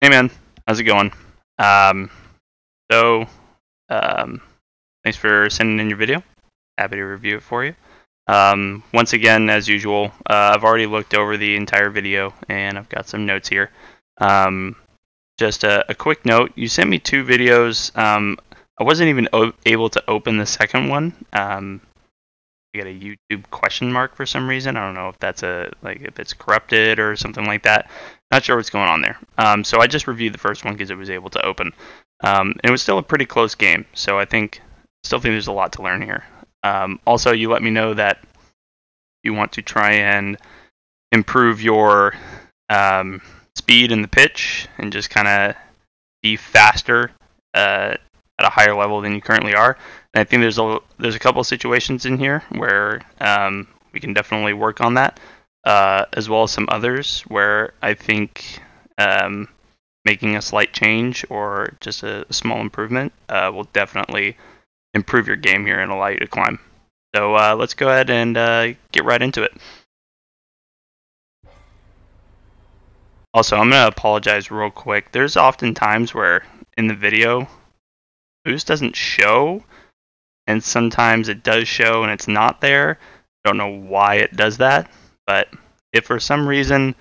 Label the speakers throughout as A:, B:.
A: Hey man, how's it going? Um, so, thanks for sending in your video. Happy to review it for you. Once again, as usual, I've already looked over the entire video and I've got some notes here. Just a quick note, you sent me two videos. I wasn't even able to open the second one. I got a YouTube question mark for some reason. I don't know if that's if it's corrupted or something like that. Not sure what's going on there. So I just reviewed the first one because it was able to open. It was still a pretty close game, so still think there's a lot to learn here. Also, you let me know that you want to try and improve your speed in the pitch and just kind of be faster at a higher level than you currently are. And I think there's a couple of situations in here where we can definitely work on that, as well as some others where I think making a slight change or just a small improvement will definitely improve your game here and allow you to climb. So let's go ahead and get right into it. Also, I'm going to apologize real quick. There's often times where in the video, boost doesn't show, and sometimes it does show and it's not there. I don't know why it does that, but if for some reason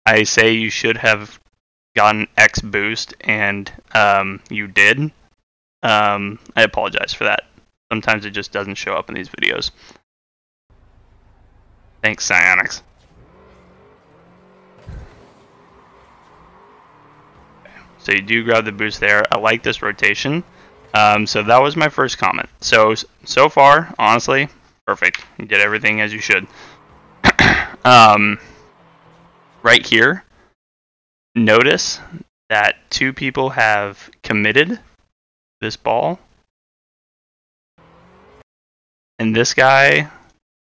A: I say you should have gotten X boost and you did, I apologize for that. Sometimes it just doesn't show up in these videos. Thanks, Psionics. So you do grab the boost there. I like this rotation. So that was my first comment. So far, honestly, perfect. You did everything as you should. Right here, notice that two people have committed this ball. And this guy,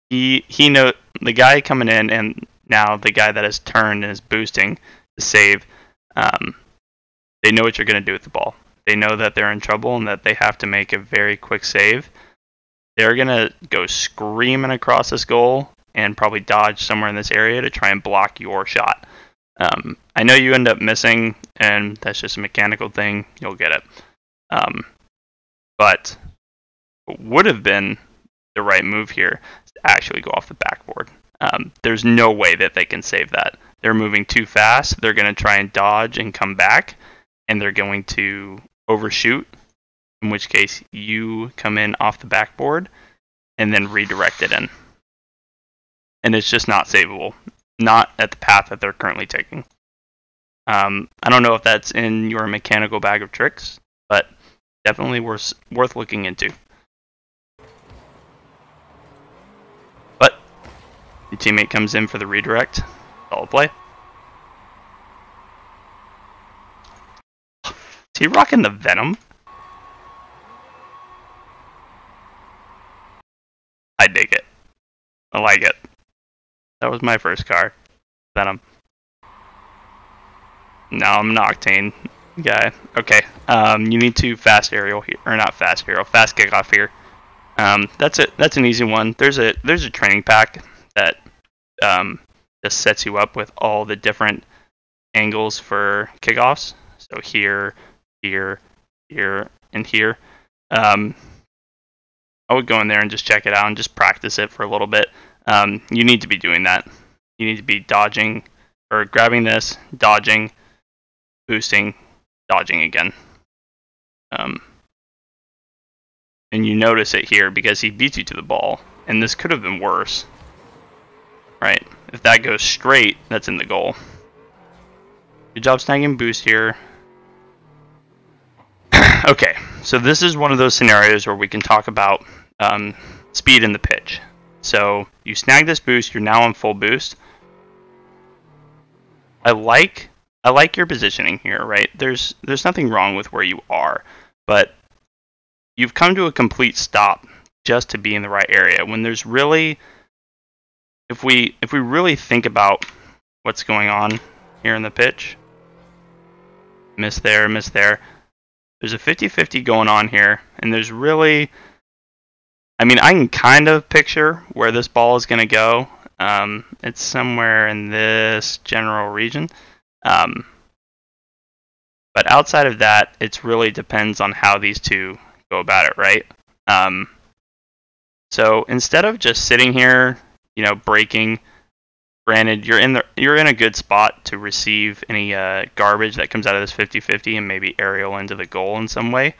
A: the guy coming in, and now the guy that has turned and is boosting to save, they know what you're going to do with the ball. They know that they're in trouble and that they have to make a very quick save. They're going to go screaming across this goal and probably dodge somewhere in this area to try and block your shot. I know you end up missing, and that's just a mechanical thing. You'll get it. But what would have been the right move here is to actually go off the backboard. There's no way that they can save that. They're moving too fast. They're going to try and dodge and come back, and they're going to overshoot, in which case you come in off the backboard and then redirect it in. And it's just not savable. Not at the path that they're currently taking. I don't know if that's in your mechanical bag of tricks, but definitely worth looking into. But your teammate comes in for the redirect. Solid play. Is he rocking the Venom? I dig it. I like it. That was my first car. Venom. Now I'm an Octane guy. Okay. You need to fast aerial here, or not fast aerial, fast kickoff here. That's it. That's an easy one. There's a training pack that just sets you up with all the different angles for kickoffs. So here, here, here, and here. I would go in there and just check it out and just practice it for a little bit. You need to be doing that. You need to be dodging, or grabbing this, dodging, boosting, dodging again. And you notice it here because he beats you to the ball, and this could have been worse. Right? If that goes straight, that's in the goal. Good job snagging boost here. Okay, so this is one of those scenarios where we can talk about speed in the pitch. So you snag this boost, you're now on full boost. I like your positioning here, right? There's nothing wrong with where you are, but you've come to a complete stop just to be in the right area. When there's really, if we really think about what's going on here in the pitch, miss there, miss there. There's a 50-50 going on here, and there's really, I mean, I can kind of picture where this ball is going to go. It's somewhere in this general region. But outside of that, it really depends on how these two go about it, right? So instead of just sitting here, breaking, granted, you're in a good spot to receive any garbage that comes out of this 50-50 and maybe aerial into the goal in some way.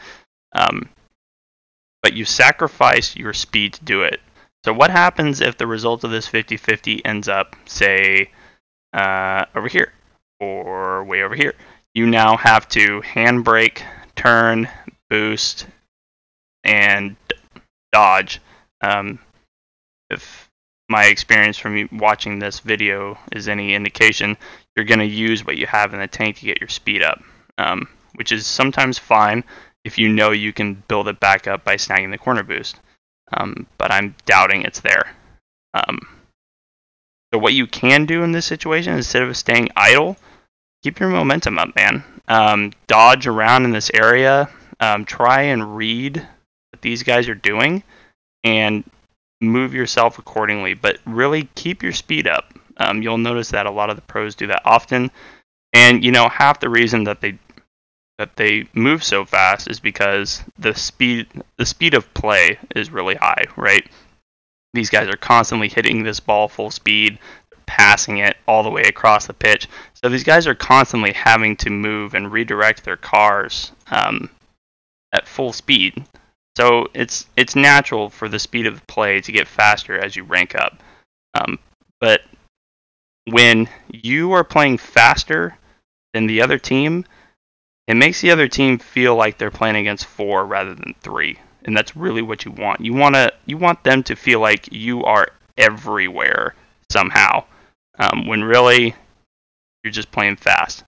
A: But you sacrifice your speed to do it. So what happens if the result of this 50-50 ends up, say, over here or way over here? You now have to handbrake, turn, boost, and dodge. If my experience from watching this video is any indication, you're going to use what you have in the tank to get your speed up, which is sometimes fine if you know you can build it back up by snagging the corner boost. But I'm doubting it's there. So what you can do in this situation, instead of staying idle, keep your momentum up, man. Dodge around in this area. Try and read what these guys are doing and move yourself accordingly, but really keep your speed up. You'll notice that a lot of the pros do that often, and half the reason that they move so fast is because the speed of play is really high, right? These guys are constantly hitting this ball full speed, passing it all the way across the pitch. So these guys are constantly having to move and redirect their cars at full speed. So it's natural for the speed of play to get faster as you rank up. But when you are playing faster than the other team, it makes the other team feel like they're playing against 4 rather than 3. And that's really what you want. You want them to feel like you are everywhere somehow, when really you're just playing fast.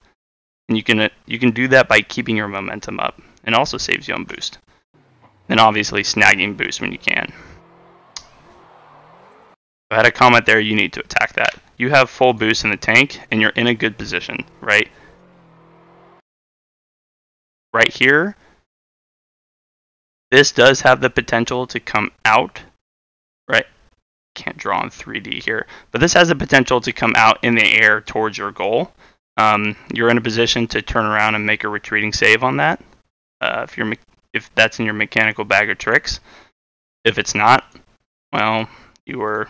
A: And you can do that by keeping your momentum up, and also saves you on boost. And obviously snagging boost when you can. I had a comment there, you need to attack that. You have full boost in the tank, and you're in a good position, right? Right here, this does have the potential to come out, right? Can't draw in 3D here, but this has the potential to come out in the air towards your goal. You're in a position to turn around and make a retreating save on that. If that's in your mechanical bag of tricks. If it's not, well, you are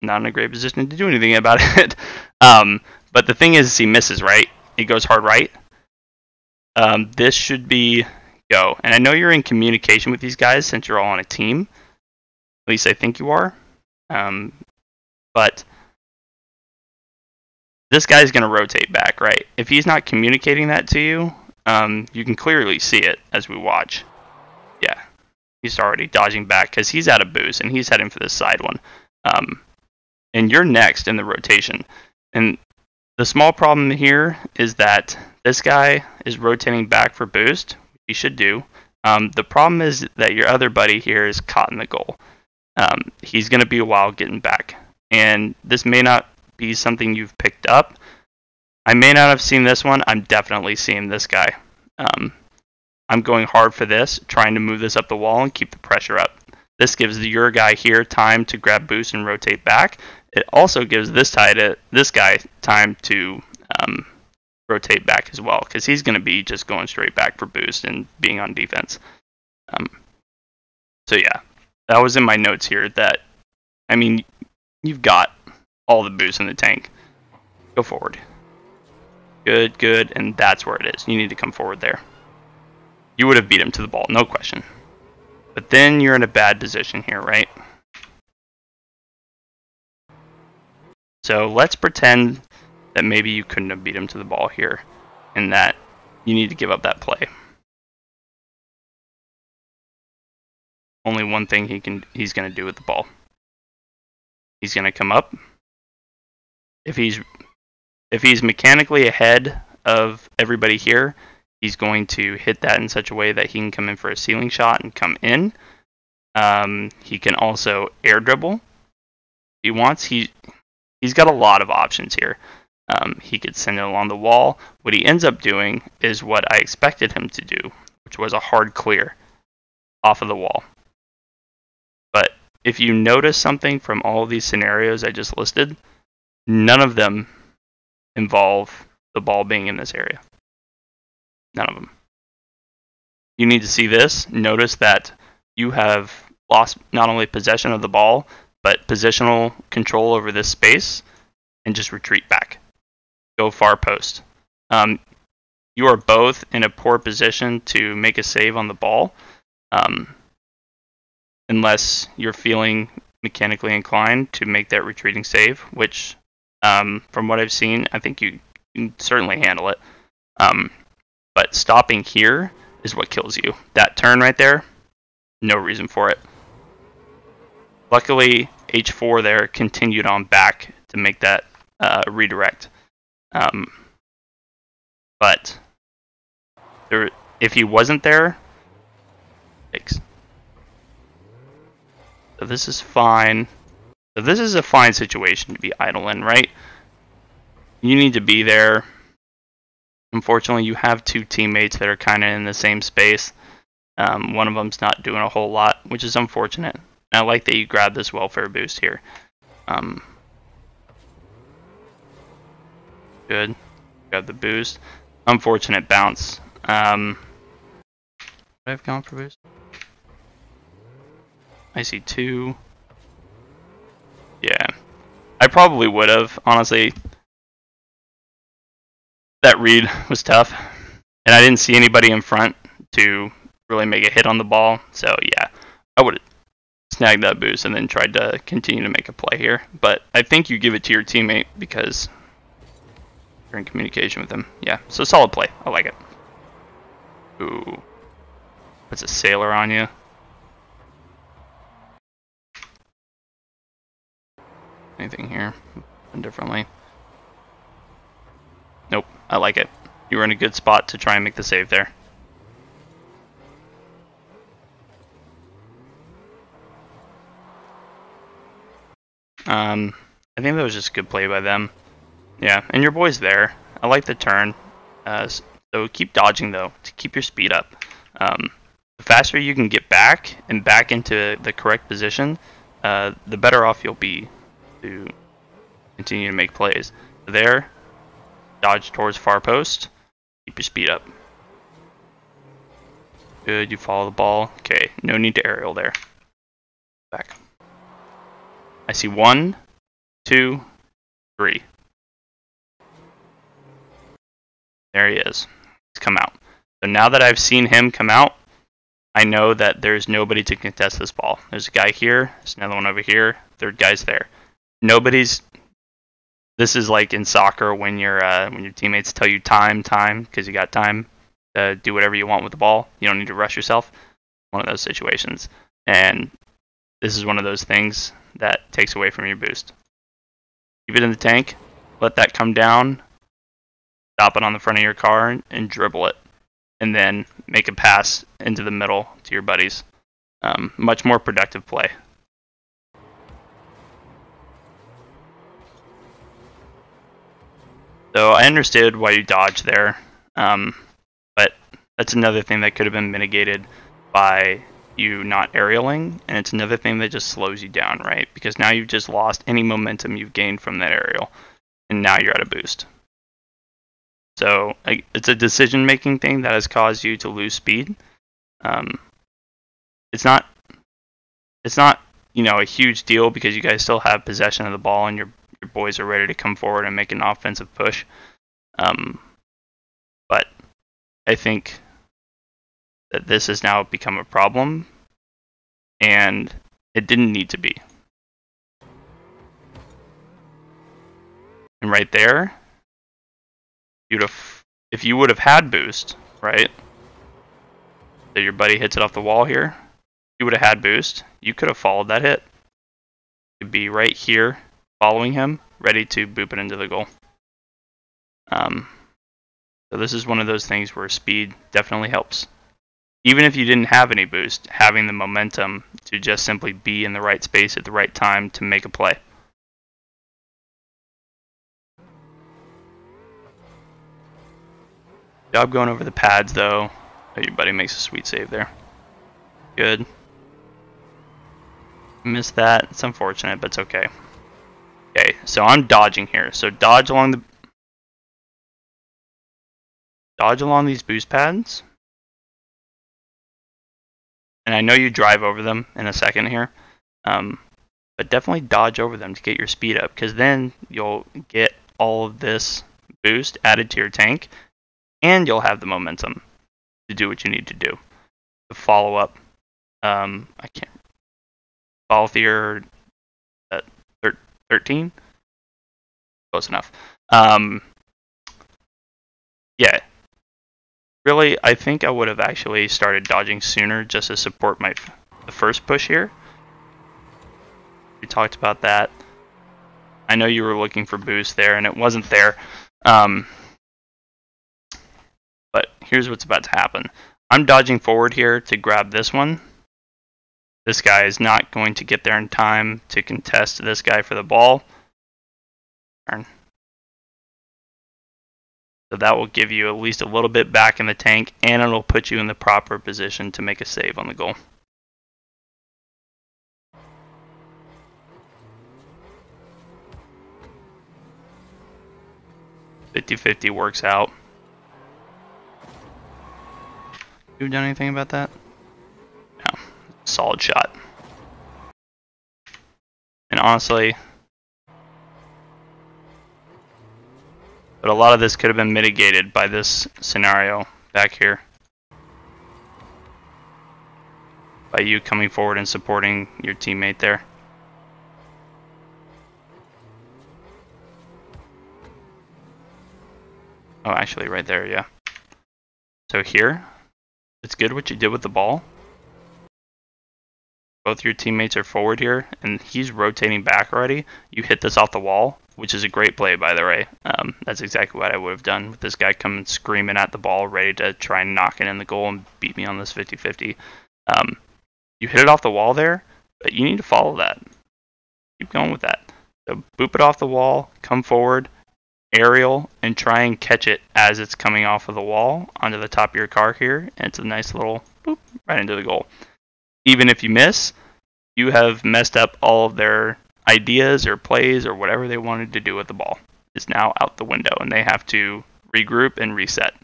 A: not in a great position to do anything about it. But the thing is, he misses, right? He goes hard right. This should be go. And I know you're in communication with these guys since you're all on a team. At least I think you are. But this guy's going to rotate back, right? If he's not communicating that to you, you can clearly see it as we watch. Yeah, he's already dodging back because he's out of boost and he's heading for this side one. And you're next in the rotation. And the small problem here is that this guy is rotating back for boost. He should do. The problem is that your other buddy here is caught in the goal. He's going to be a while getting back. And this may not be something you've picked up. I may not have seen this one. I'm definitely seeing this guy. I'm going hard for this, trying to move this up the wall and keep the pressure up. This gives your guy here time to grab boost and rotate back. It also gives this guy time to rotate back as well, because he's going to be just going straight back for boost and being on defense. So yeah, that was in my notes here that, I mean, you've got all the boost in the tank. Go forward. Good, good, and that's where it is. You need to come forward there. You would have beat him to the ball, no question. But then you're in a bad position here, right? So let's pretend that maybe you couldn't have beat him to the ball here, and that you need to give up that play. Only one thing he's going to do with the ball. He's going to come up. If he's mechanically ahead of everybody here, he's going to hit that in such a way that he can come in for a ceiling shot and come in. He can also air dribble if he wants. He's got a lot of options here. He could send it along the wall. What he ends up doing is what I expected him to do, which was a hard clear off of the wall. But if you notice something from all of these scenarios I just listed, none of them involve the ball being in this area. None of them. You need to see this. Notice that you have lost not only possession of the ball, but positional control over this space, and just retreat back. Go far post. You are both in a poor position to make a save on the ball, unless you're feeling mechanically inclined to make that retreating save, which, from what I've seen, I think you can certainly handle it. But stopping here is what kills you. That turn right there, no reason for it. Luckily, H4 there continued on back to make that redirect. But if he wasn't there, yikes. So this is fine. So this is a fine situation to be idle in, right? You need to be there. Unfortunately, you have two teammates that are kind of in the same space. One of them's not doing a whole lot, which is unfortunate. I like that you grabbed this welfare boost here. Good. Grab the boost. Unfortunate bounce. Would I have gone for boost? I see 2. Yeah. I probably would have, honestly. That read was tough. And I didn't see anybody in front to really make a hit on the ball. So yeah, I would have snagged that boost and then tried to continue to make a play here. But I think you give it to your teammate because you're in communication with him. Yeah, so solid play. I like it. Ooh. Puts a sailor on you. Anything here? Differently. Nope, I like it. You were in a good spot to try and make the save there. I think that was just a good play by them. Yeah, and your boy's there. I like the turn. So keep dodging though to keep your speed up. The faster you can get back and back into the correct position, the better off you'll be to continue to make plays. There, dodge towards far post. Keep your speed up. Good, you follow the ball. Okay, no need to aerial there. Back. I see 1, 2, 3. There he is. He's come out. So now that I've seen him come out, I know that there's nobody to contest this ball. There's a guy here. There's another one over here. Third guy's there. Nobody's. This is like in soccer when your teammates tell you time, because you got time to do whatever you want with the ball. You don't need to rush yourself. One of those situations. And this is one of those things that takes away from your boost. Keep it in the tank. Let that come down. Stop it on the front of your car and dribble it. And then make a pass into the middle to your buddies. Much more productive play. So I understood why you dodged there, but that's another thing that could have been mitigated by you not aerialing, and it's another thing that just slows you down, right? Because now you've just lost any momentum you've gained from that aerial, and now you're at a boost. So it's a decision-making thing that has caused you to lose speed. It's not a huge deal because you guys still have possession of the ball and your boys are ready to come forward and make an offensive push. But I think that this has now become a problem, and it didn't need to be. And right there, if you would have had boost, right? So your buddy hits it off the wall here. You would have had boost. You could have followed that hit. You'd be right here, following him, ready to boop it into the goal. So this is one of those things where speed definitely helps. Even if you didn't have any boost, having the momentum to just simply be in the right space at the right time to make a play. Job going over the pads though. Oh, your buddy makes a sweet save there. Good. Missed that. It's unfortunate, but it's okay. Okay, so I'm dodging here. So dodge along the... dodge along these boost pads. And I know you drive over them in a second here, but definitely dodge over them to get your speed up, because then you'll get all of this boost added to your tank, and you'll have the momentum to do what you need to do. To follow up, I can't follow through at 13. Close enough. Yeah. Really, I think I would have actually started dodging sooner just to support the first push here. We talked about that. I know you were looking for boost there, and it wasn't there. But here's what's about to happen. I'm dodging forward here to grab this one. This guy is not going to get there in time to contest this guy for the ball. Turn. So that will give you at least a little bit back in the tank, and it'll put you in the proper position to make a save on the goal. (50-50) works out. You done anything about that? No. Solid shot. And honestly, but a lot of this could have been mitigated by this scenario back here. By you coming forward and supporting your teammate there. Oh, actually right there, yeah. So here, it's good what you did with the ball. Both your teammates are forward here, and he's rotating back already. You hit this off the wall, which is a great play, by the way. That's exactly what I would have done with this guy coming screaming at the ball, ready to try and knock it in the goal and beat me on this 50-50. You hit it off the wall there, but you need to follow that. Keep going with that. So boop it off the wall, come forward, aerial, and try and catch it as it's coming off of the wall onto the top of your car here, and it's a nice little boop right into the goal. Even if you miss, you have messed up all of their ideas or plays or whatever they wanted to do with the ball. It's now out the window, and they have to regroup and reset.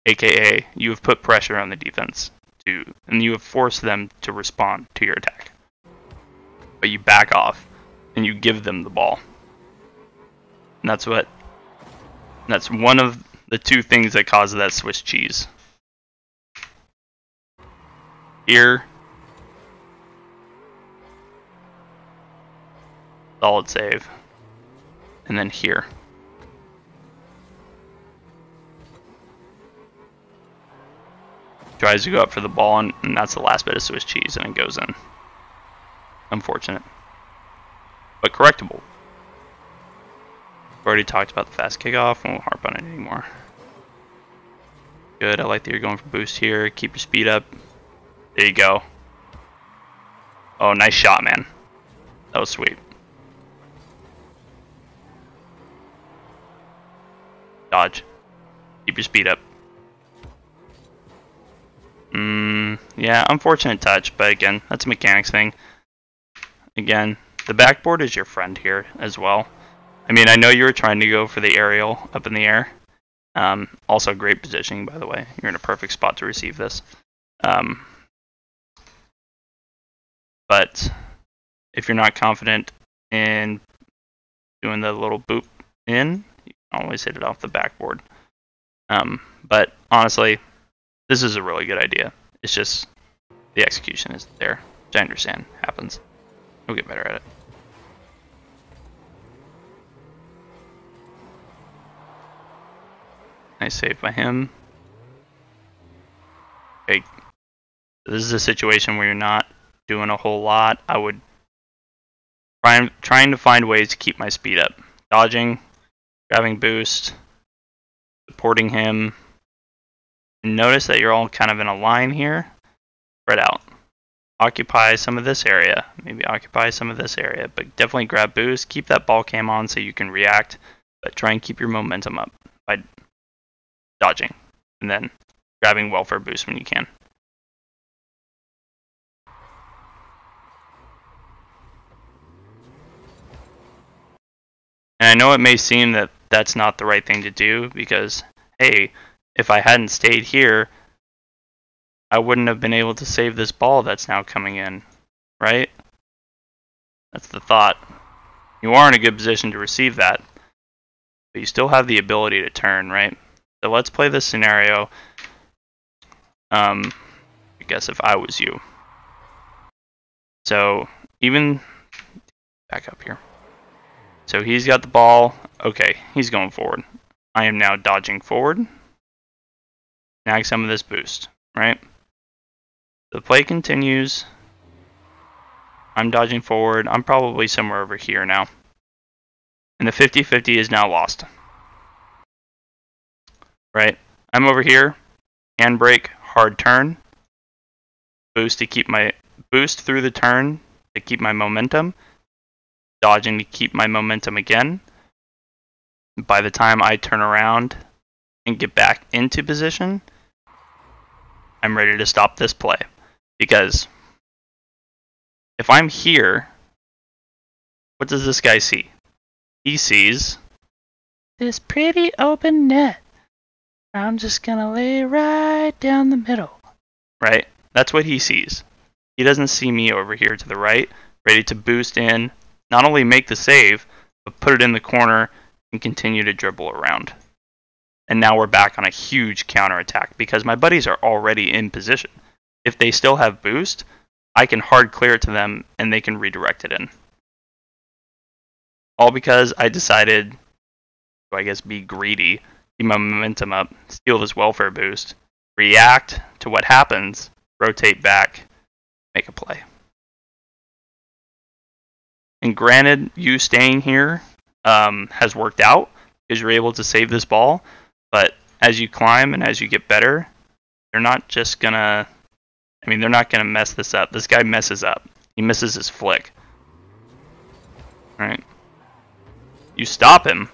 A: AKA, you have put pressure on the defense, and you have forced them to respond to your attack. But you back off, and you give them the ball. And that's one of the two things that caused that Swiss cheese. Here, solid save, and then here. Tries to go up for the ball, and that's the last bit of Swiss cheese, and it goes in. Unfortunate, but correctable. We've already talked about the fast kickoff, and won't harp on it anymore. Good, I like that you're going for boost here. Keep your speed up. There you go. Oh, nice shot, man. That was sweet. Dodge. Keep your speed up. Yeah, unfortunate touch, but again, that's a mechanics thing. Again, the backboard is your friend here as well. I mean, I know you were trying to go for the aerial up in the air. Also great positioning, by the way. You're in a perfect spot to receive this. But if you're not confident in doing the little boop in, you can always hit it off the backboard. But honestly, this is a really good idea. It's just the execution isn't there, which I understand happens. We'll get better at it. Nice save by him. Okay, this is a situation where you're not doing a whole lot. I would trying to find ways to keep my speed up. Dodging, grabbing boost, supporting him. And notice that you're all kind of in a line here. Spread out. Occupy some of this area. Maybe occupy some of this area. But definitely grab boost. Keep that ball cam on so you can react. But try and keep your momentum up by dodging. And then grabbing welfare boost when you can. And I know it may seem that that's not the right thing to do because, hey, if I hadn't stayed here, I wouldn't have been able to save this ball that's now coming in, right? That's the thought. You are in a good position to receive that, but you still have the ability to turn, right? So let's play this scenario. I guess if I was you. So even back up here. So he's got the ball. Okay, he's going forward. I am now dodging forward. Snag some of this boost, right? The play continues. I'm dodging forward. I'm probably somewhere over here now. And the 50-50 is now lost. Right? I'm over here. Handbrake, hard turn. Boost to keep my boost through the turn to keep my momentum. Dodging to keep my momentum again. By the time I turn around and get back into position, I'm ready to stop this play. Because if I'm here, what does this guy see? He sees this pretty open net. I'm just gonna lay right down the middle. Right? That's what he sees. He doesn't see me over here to the right, ready to boost in, not only make the save, but put it in the corner and continue to dribble around. And now we're back on a huge counterattack because my buddies are already in position. If they still have boost, I can hard clear it to them and they can redirect it in. All because I decided to, I guess, be greedy, keep my momentum up, steal this welfare boost, react to what happens, rotate back, make a play. And granted, you staying here has worked out because you're able to save this ball, but as you climb and as you get better, they're not just gonna, they're not gonna mess this up. This guy messes up. He misses his flick. Right? You stop him,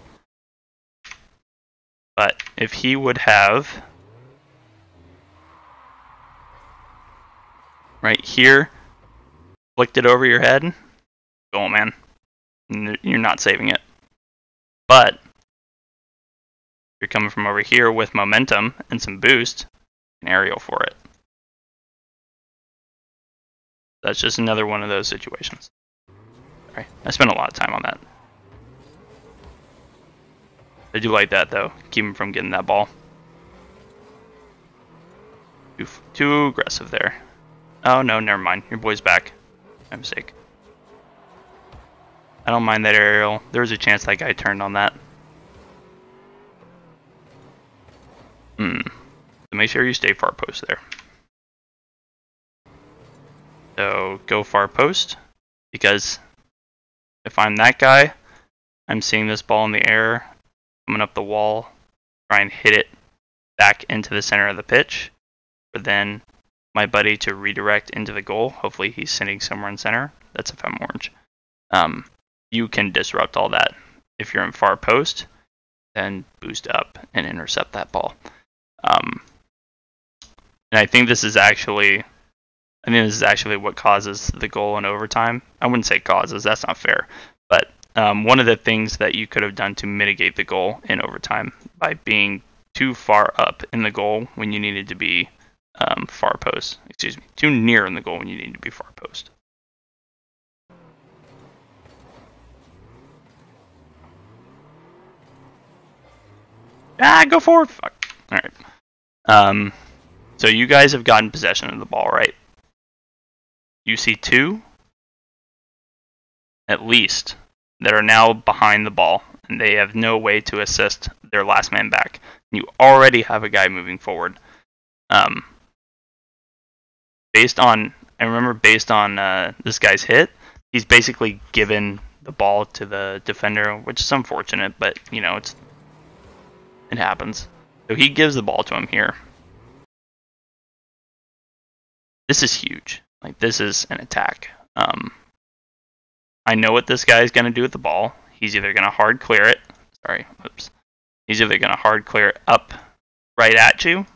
A: but if he would have right here flicked it over your head, go, man. You're not saving it. But you're coming from over here with momentum and some boost, an aerial for it. That's just another one of those situations. Sorry, I spent a lot of time on that. I do like that though. Keep him from getting that ball. Too aggressive there. Oh no, never mind. Your boy's back. My mistake. I don't mind that aerial. There was a chance that guy turned on that. So make sure you stay far post there. So go far post, because if I'm that guy, I'm seeing this ball in the air, coming up the wall, try and hit it back into the center of the pitch, for then my buddy to redirect into the goal. Hopefully he's sitting somewhere in center. That's if I'm orange. You can disrupt all that. If you're in far post, then boost up and intercept that ball. And I think this is actually what causes the goal in overtime. I wouldn't say causes, that's not fair. But one of the things that you could have done to mitigate the goal in overtime by being too far up in the goal when you needed to be far post. Too near in the goal when you need to be far post. Go forward. Fuck. All right. So you guys have gotten possession of the ball, right? You see two, at least, that are now behind the ball, and they have no way to assist their last man back. You already have a guy moving forward. Based on this guy's hit, he's basically given the ball to the defender, which is unfortunate, but you know, it happens. So he gives the ball to him here. This is huge. Like, this is an attack. I know what this guy is going to do with the ball. He's either going to hard clear it. Sorry, whoops. He's either going to hard clear it up right at you.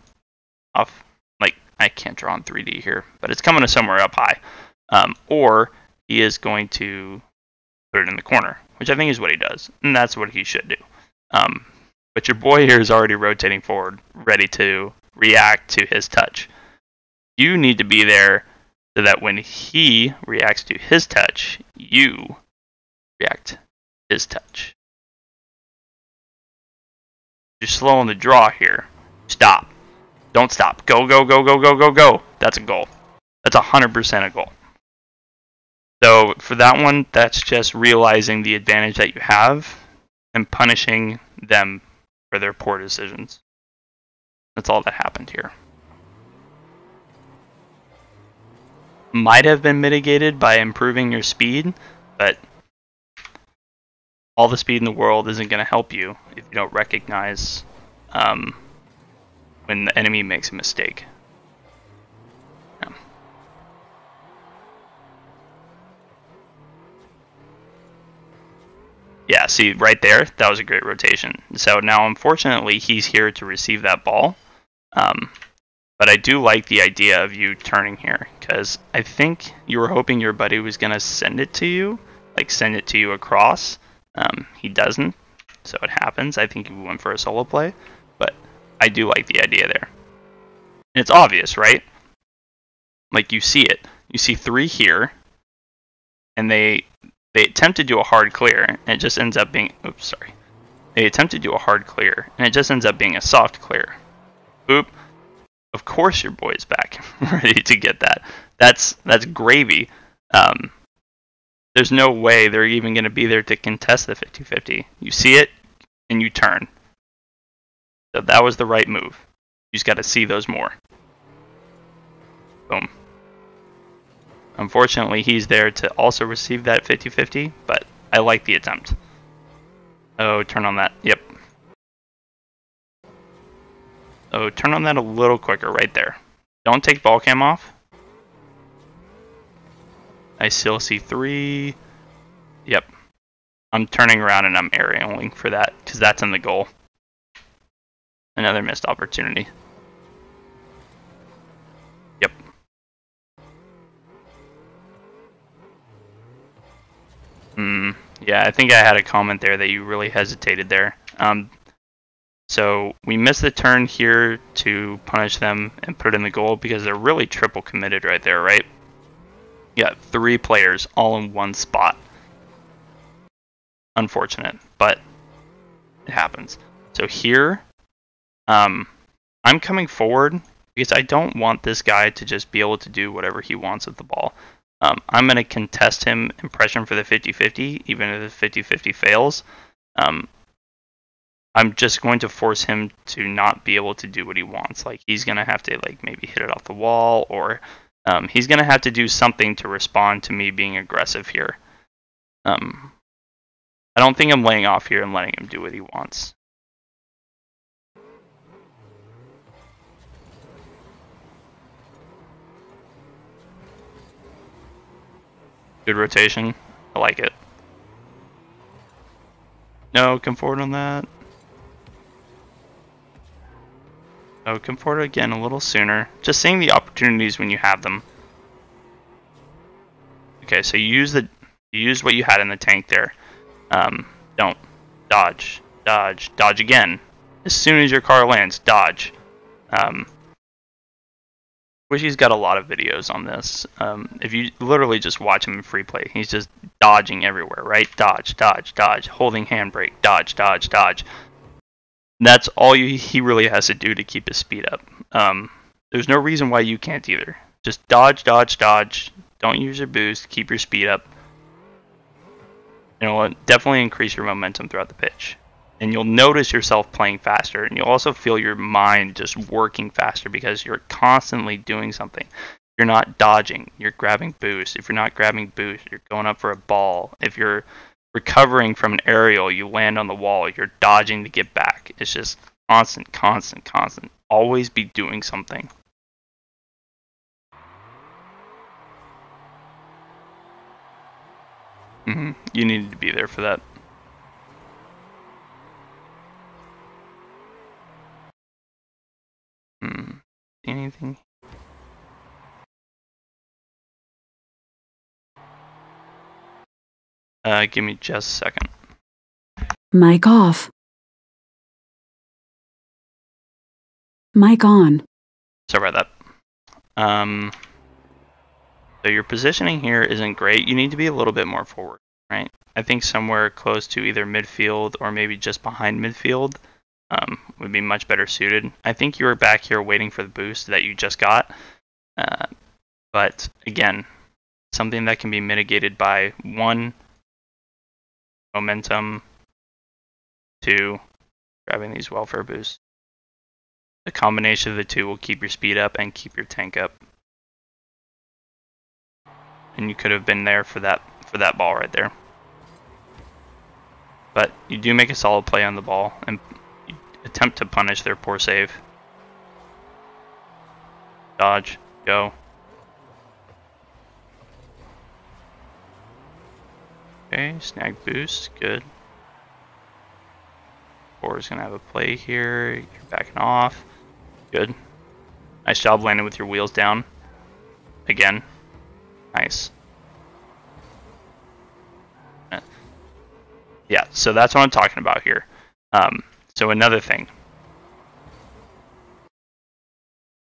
A: Off, like, I can't draw in 3D here, but it's coming to somewhere up high. Or he is going to put it in the corner, which I think is what he does. And that's what he should do. But your boy here is already rotating forward, ready to react to his touch. You need to be there so that when he reacts to his touch, you react to his touch. You're slow on the draw here. Stop. Don't stop. Go, go, go, go, go, go, go. That's a goal. That's 100% a goal. So for that one, that's just realizing the advantage that you have and punishing them for their poor decisions. That's all that happened here. Might have been mitigated by improving your speed, but all the speed in the world isn't going to help you if you don't recognize when the enemy makes a mistake. Yeah. Yeah, see right there, that was a great rotation. So now unfortunately he's here to receive that ball. But I do like the idea of you turning here, because I think you were hoping your buddy was going to send it to you, like send it to you across. He doesn't, so it happens. I think he went for a solo play, but I do like the idea there. And it's obvious, right? Like you see it. You see 3 here, and they attempt to do a hard clear, and it just ends up being, oops, sorry. They attempt to do a hard clear, and it just ends up being a soft clear. Oop. Of course your boy's back, ready to get that. That's gravy. There's no way they're even going to be there to contest the 50-50. You see it, and you turn. So that was the right move. You just got to see those more. Boom. Unfortunately, he's there to also receive that 50-50, but I like the attempt. Oh, turn on that. Yep. Oh, turn on that a little quicker right there. Don't take ball cam off. I still see 3. Yep. I'm turning around and I'm aerialing for that because that's in the goal. Another missed opportunity. Yep. Yeah, I think I had a comment there that you really hesitated there. So we missed the turn here to punish them and put it in the goal because they're really triple committed right there, right? You got 3 players all in one spot. Unfortunate, but it happens. So here, I'm coming forward because I don't want this guy to just be able to do whatever he wants with the ball. I'm going to contest him and pressure him for the 50-50, even if the 50-50 fails. I'm just going to force him to not be able to do what he wants. Like he's going to have to like maybe hit it off the wall, or he's going to have to do something to respond to me being aggressive here. I don't think I'm laying off here and letting him do what he wants. Good rotation. I like it. No, come forward on that. Oh, come forward again a little sooner. Just seeing the opportunities when you have them. Okay, so you used what you had in the tank there. Don't dodge, dodge, dodge again. As soon as your car lands, dodge. Wish he's got a lot of videos on this. If you literally just watch him in free play, he's just dodging everywhere, right? Dodge, dodge, dodge, holding handbrake, dodge, dodge, dodge. That's all he really has to do to keep his speed up. There's no reason why you can't either. Just dodge, dodge, dodge. Don't use your boost. Keep your speed up. It'll definitely increase your momentum throughout the pitch. And you'll notice yourself playing faster. And you'll also feel your mind just working faster because you're constantly doing something. You're not dodging. You're grabbing boost. If you're not grabbing boost, you're going up for a ball. If you're recovering from an aerial, you land on the wall. You're dodging to get back. It's just constant, constant, constant. Always be doing something. You needed to be there for that. Anything? Give me just a second.
B: Mic off. Mic on.
A: Sorry about that. So your positioning here isn't great. You need to be a little bit more forward, right? I think somewhere close to either midfield or maybe just behind midfield would be much better suited. I think you were back here waiting for the boost that you just got. But again, something that can be mitigated by 1, momentum, 2, grabbing these welfare boosts. The combination of the two will keep your speed up and keep your tank up. And you could have been there for that ball right there. But you do make a solid play on the ball and attempt to punish their poor save. Dodge, go. Okay, snag boost, good. 4 is gonna have a play here. You're backing off. Good. Nice job landing with your wheels down. Again. Nice. Yeah, so that's what I'm talking about here. So another thing.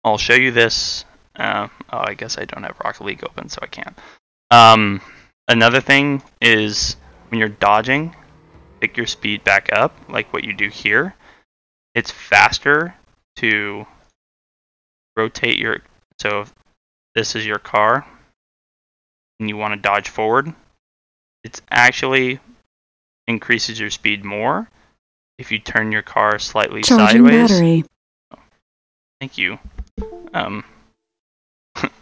A: I'll show you this. Oh, I guess I don't have Rocket League open, so I can't. Another thing is when you're dodging, pick your speed back up, like what you do here. It's faster to rotate your... So if this is your car, and you want to dodge forward, it's actually increases your speed more if you turn your car slightly sideways.
B: Battery.
A: Thank you,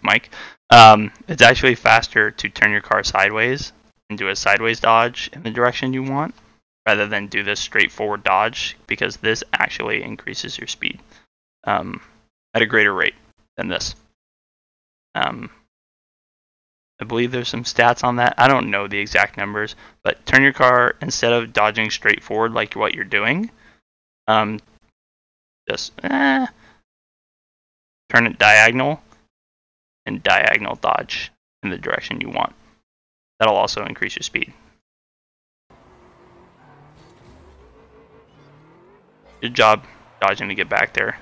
A: Mike. It's actually faster to turn your car sideways and do a sideways dodge in the direction you want, rather than do this straightforward dodge, because this actually increases your speed at a greater rate than this. I believe there's some stats on that. I don't know the exact numbers, but turn your car, instead of dodging straight forward like what you're doing, just turn it diagonal and diagonal dodge in the direction you want. That'll also increase your speed. Good job dodging to get back there.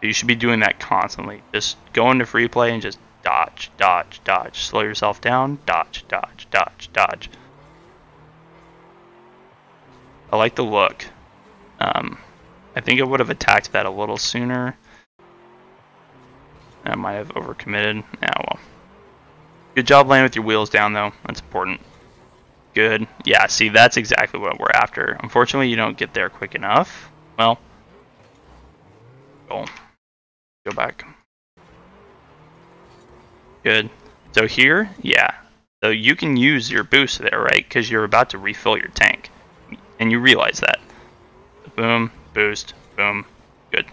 A: You should be doing that constantly. Just go into free play and just dodge, dodge, dodge. Slow yourself down, dodge, dodge, dodge, dodge. I like the look. I think I would have attacked that a little sooner. I might have overcommitted. Yeah, well. Good job landing with your wheels down, though. That's important. Good. Yeah, see, that's exactly what we're after. Unfortunately, you don't get there quick enough. Well, go back. Good. So here, yeah. So you can use your boost there, right? Because you're about to refill your tank. And you realize that. Boom, boost, boom. Good.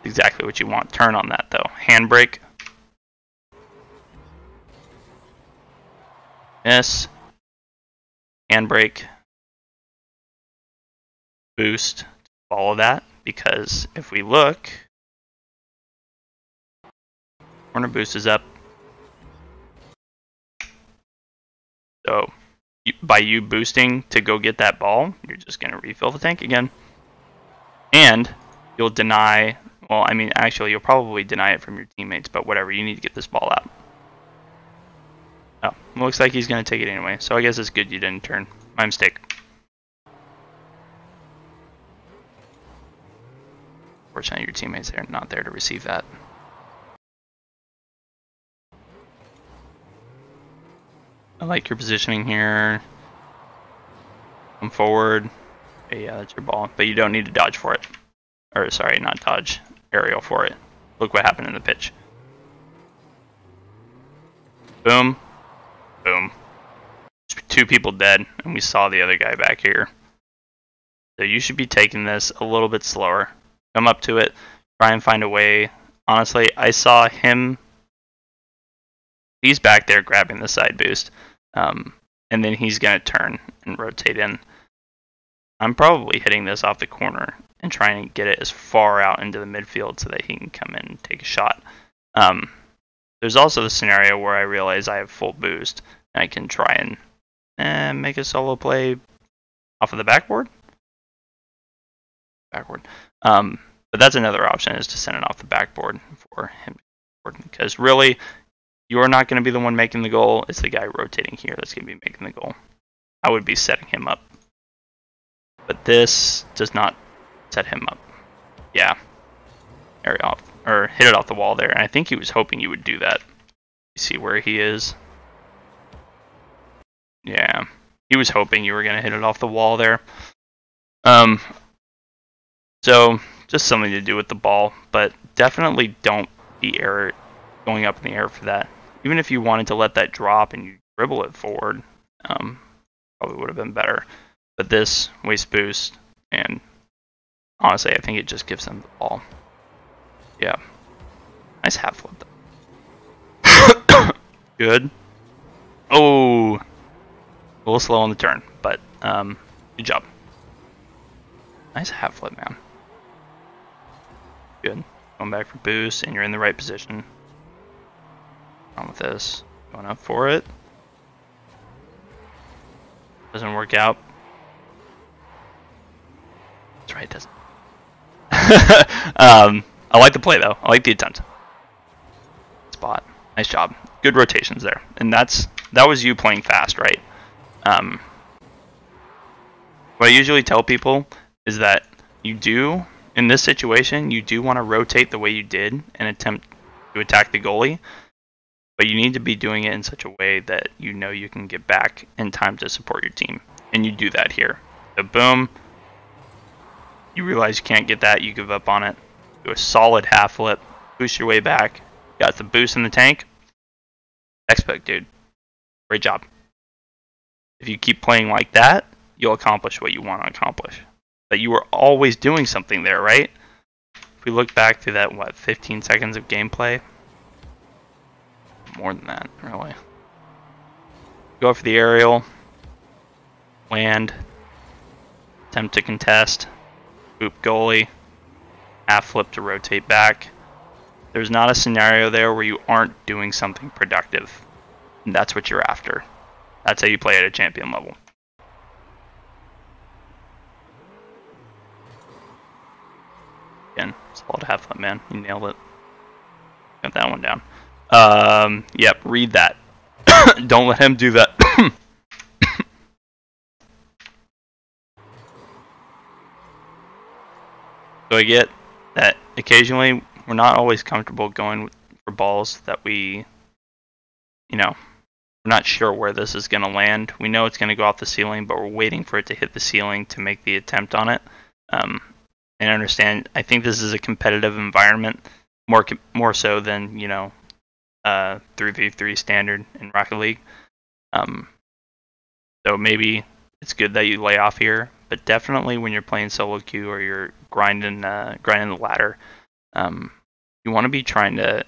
A: Exactly what you want. Turn on that, though. Handbrake. Miss. Handbrake. Boost. Follow that. Because if we look, corner boost is up. So by you boosting to go get that ball, you're just going to refill the tank again. And you'll deny, well, I mean, actually, you'll probably deny it from your teammates, but whatever, you need to get this ball out. Oh, looks like he's going to take it anyway, so I guess it's good you didn't turn. My mistake. Fortunately, your teammates are not there to receive that. I like your positioning here. Come forward. Okay, yeah, that's your ball. But you don't need to dodge for it. Or, sorry, not dodge. Aerial for it. Look what happened in the pitch. Boom. Boom. Just 2 people dead, and we saw the other guy back here. So you should be taking this a little bit slower. Come up to it. Try and find a way. Honestly, I saw him. He's back there grabbing the side boost. And then he's going to turn and rotate in. I'm probably hitting this off the corner and trying to get it as far out into the midfield so that he can come in and take a shot. There's also the scenario where I realize I have full boost and I can try and make a solo play off of the backboard. But that's another option, is to send it off the backboard for him. Because really, you're not going to be the one making the goal. It's the guy rotating here that's going to be making the goal. I would be setting him up. But this does not set him up. Yeah. Area off, or hit it off the wall there. And I think he was hoping you would do that. You see where he is? Yeah. He was hoping you were going to hit it off the wall there. So, just something to do with the ball. But definitely don't be going up in the air for that. Even if you wanted to let that drop and you dribble it forward, probably would have been better. But this, waist boost, and honestly, I think it just gives them the ball. Yeah. Nice half flip though. Good. Oh, a little slow on the turn, but good job. Nice half flip, man. Good. Going back for boost, and you're in the right position. On with this. Going up for it. Doesn't work out. That's right, it doesn't. I like the play though. I like the attempt. Spot. Nice job. Good rotations there. And that was you playing fast, right? What I usually tell people is that in this situation, you do want to rotate the way you did and attempt to attack the goalie, but you need to be doing it in such a way that you know you can get back in time to support your team. And you do that here. So boom, you realize you can't get that, you give up on it, do a solid half flip, boost your way back, got the boost in the tank. Expect, dude. Great job. If you keep playing like that, you'll accomplish what you want to accomplish. But you were always doing something there, right? If we look back to that, 15 seconds of gameplay? More than that, really. Go for the aerial, land, attempt to contest, boop goalie, half flip to rotate back. There's not a scenario there where you aren't doing something productive. And that's what you're after. That's how you play at a champion level. Again, solid half flip, man. You nailed it. Got that one down. Yep, read that. Don't let him do that. So I get that occasionally we're not always comfortable going for balls that we're not sure where this is going to land. We know it's going to go off the ceiling, but we're waiting for it to hit the ceiling to make the attempt on it. And understand, I think this is a competitive environment, more so than 3v3 standard in Rocket League. So maybe it's good that you lay off here, but definitely when you're playing solo queue or you're grinding the ladder, you want to be trying to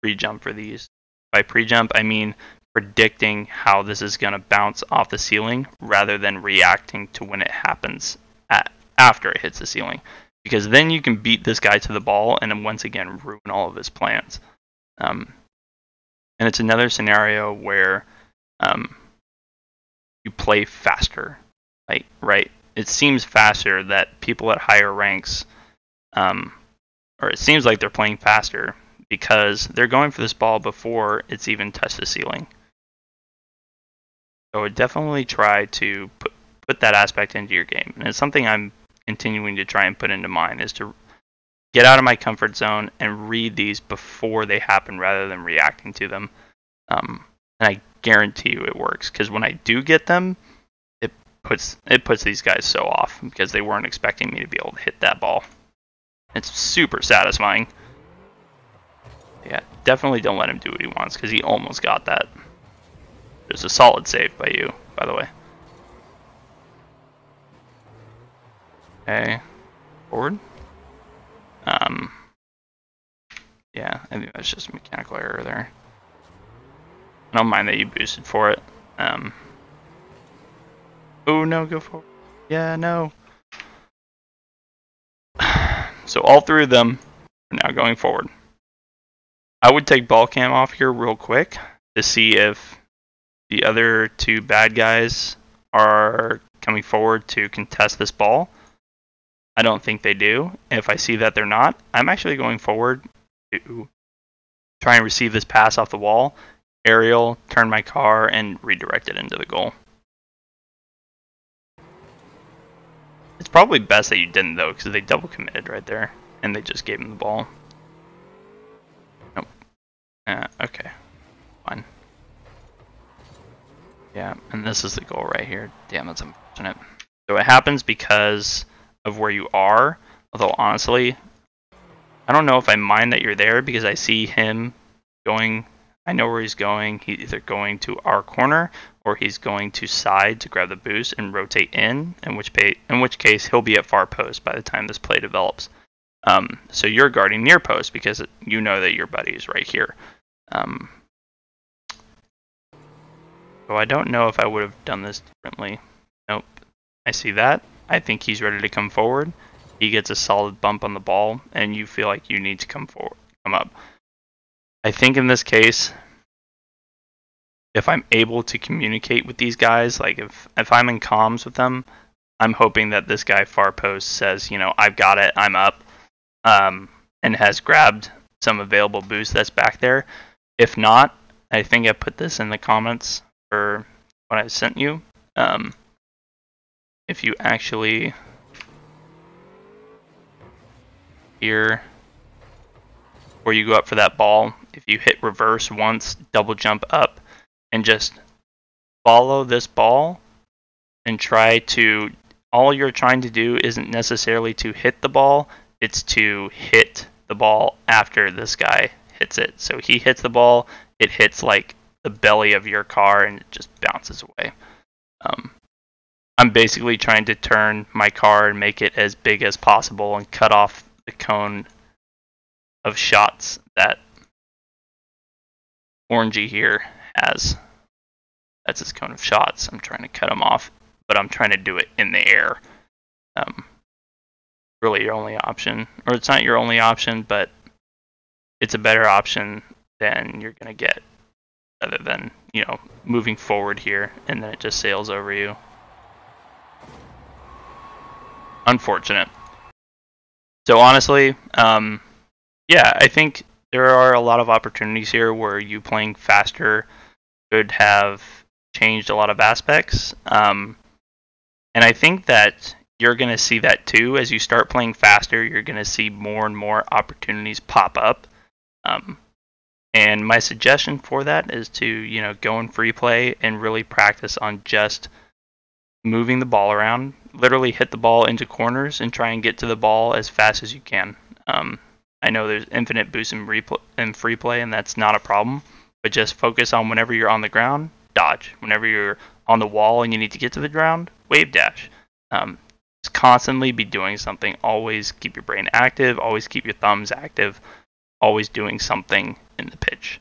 A: pre-jump for these. By pre-jump, I mean predicting how this is going to bounce off the ceiling rather than reacting to when it happens after it hits the ceiling. Because then you can beat this guy to the ball and then once again ruin all of his plans. And it's another scenario where you play faster. Right? It seems faster that people at higher ranks, or it seems like they're playing faster because they're going for this ball before it's even touched the ceiling. So I would definitely try to put that aspect into your game. And it's something I'm continuing to try and put into mine, is to get out of my comfort zone and read these before they happen rather than reacting to them. And I guarantee you it works, because when I do get them, it puts these guys so off because they weren't expecting me to be able to hit that ball. It's super satisfying. Yeah, definitely don't let him do what he wants, because he almost got that. There's a solid save by you, by the way. Okay, forward. Yeah, I think that's just a mechanical error there. I don't mind that you boosted for it. Oh no, go forward. Yeah, no. So all three of them are now going forward. I would take ball cam off here real quick to see if the other two bad guys are coming forward to contest this ball. I don't think they do. If I see that they're not, I'm actually going forward to try and receive this pass off the wall, aerial, turn my car, and redirect it into the goal. It's probably best that you didn't, though, because they double committed right there, and they just gave him the ball. Nope. Okay. Fine. Yeah, and this is the goal right here. Damn, that's unfortunate. So it happens because of where you are, although honestly, I don't know if I mind that you're there because I see him going, I know where he's going. He's either going to our corner or he's going to side to grab the boost and rotate in which case he'll be at far post by the time this play develops. So you're guarding near post because you know that your buddy is right here. So I don't know if I would have done this differently. Nope. I see that. I think he's ready to come forward. He gets a solid bump on the ball, and you feel like you need to come up. I think in this case, if I'm able to communicate with these guys, like if I'm in comms with them, I'm hoping that this guy far post says, you know, I've got it, I'm up, and has grabbed some available boost that's back there. If not, I think I put this in the comments for what I sent you. If you actually here, where you go up for that ball, if you hit reverse once, double jump up, and just follow this ball and try to, all you're trying to do isn't necessarily to hit the ball, it's to hit the ball after this guy hits it. So he hits the ball, it hits like the belly of your car and it just bounces away. I'm basically trying to turn my car and make it as big as possible and cut off the cone of shots that Orangey here has. That's his cone of shots. I'm trying to cut him off, but I'm trying to do it in the air. Really your only option, or it's not your only option, but it's a better option than you're going to get other than, you know, moving forward here and then it just sails over you. Unfortunate. So honestly, yeah, I think there are a lot of opportunities here where you playing faster could have changed a lot of aspects. And I think that you're going to see that too. As you start playing faster, you're going to see more and more opportunities pop up. And my suggestion for that is to, you know, go in free play and really practice on just moving the ball around. Literally hit the ball into corners and try and get to the ball as fast as you can. I know there's infinite boost in free play, and that's not a problem. But just focus on whenever you're on the ground, dodge. Whenever you're on the wall and you need to get to the ground, wave dash. Just constantly be doing something. Always keep your brain active. Always keep your thumbs active. Always doing something in the pitch.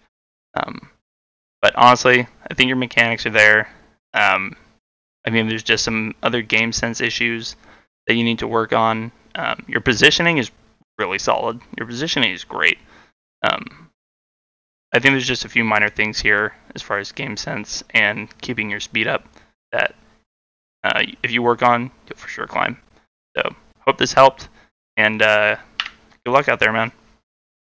A: But honestly, I think your mechanics are there. I mean, there's just some other game sense issues that you need to work on. Your positioning is really solid. Your positioning is great. I think there's just a few minor things here as far as game sense and keeping your speed up that if you work on, you'll for sure climb. So, hope this helped, and good luck out there, man.